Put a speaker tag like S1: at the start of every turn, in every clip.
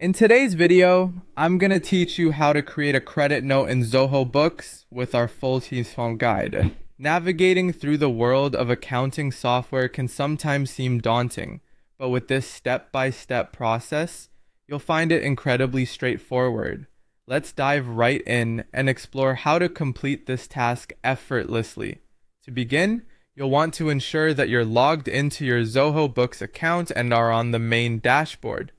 S1: In today's video, I'm going to teach you how to create a credit note in Zoho Books with our full teaspoon guide. Navigating through the world of accounting software can sometimes seem daunting, but with this step-by-step process, you'll find it incredibly straightforward. Let's dive right in and explore how to complete this task effortlessly. To begin, you'll want to ensure that you're logged into your Zoho Books account and are on the main dashboard.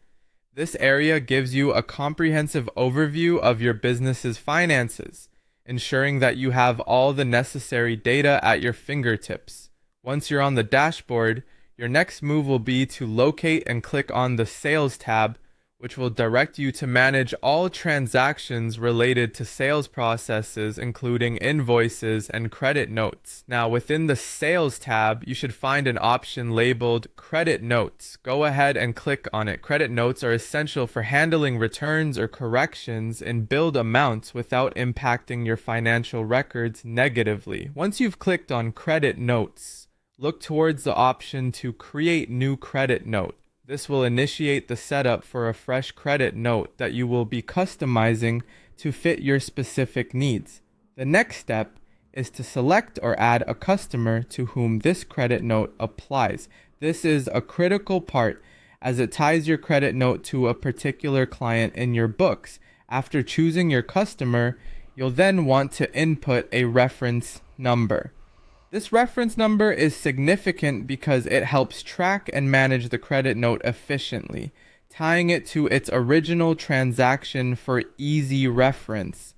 S1: This area gives you a comprehensive overview of your business's finances, ensuring that you have all the necessary data at your fingertips. Once you're on the dashboard, your next move will be to locate and click on the Sales tab, which will direct you to manage all transactions related to sales processes, including invoices and credit notes. Now, within the Sales tab, you should find an option labeled Credit Notes. Go ahead and click on it. Credit notes are essential for handling returns or corrections in billed amounts without impacting your financial records negatively. Once you've clicked on Credit Notes, look towards the option to Create New Credit Note. This will initiate the setup for a fresh credit note that you will be customizing to fit your specific needs. The next step is to select or add a customer to whom this credit note applies. This is a critical part as it ties your credit note to a particular client in your books. After choosing your customer, you'll then want to input a reference number. This reference number is significant because it helps track and manage the credit note efficiently, tying it to its original transaction for easy reference.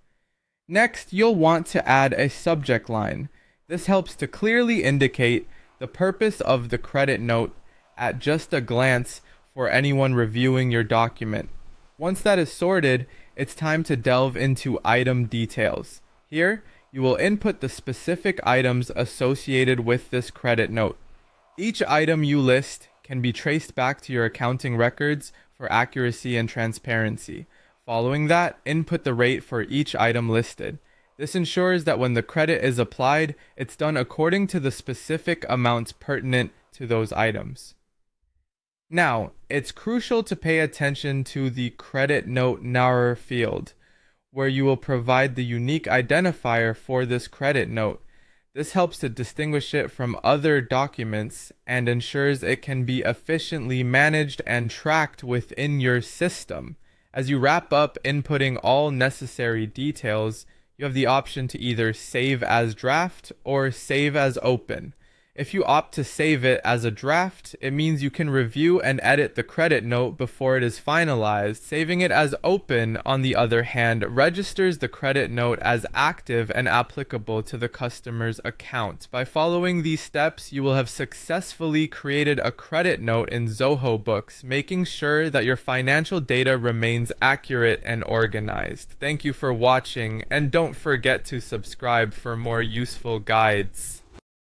S1: Next, you'll want to add a subject line. This helps to clearly indicate the purpose of the credit note at just a glance for anyone reviewing your document. Once that is sorted, it's time to delve into item details. Here, you will input the specific items associated with this credit note. Each item you list can be traced back to your accounting records for accuracy and transparency. Following that, input the rate for each item listed. This ensures that when the credit is applied, it's done according to the specific amounts pertinent to those items. Now, it's crucial to pay attention to the credit note number field, where you will provide the unique identifier for this credit note. This helps to distinguish it from other documents and ensures it can be efficiently managed and tracked within your system. As you wrap up inputting all necessary details, you have the option to either save as draft or save as open. If you opt to save it as a draft, it means you can review and edit the credit note before it is finalized. Saving it as open, on the other hand, registers the credit note as active and applicable to the customer's account. By following these steps, you will have successfully created a credit note in Zoho Books, making sure that your financial data remains accurate and organized. Thank you for watching, and don't forget to subscribe for more useful guides.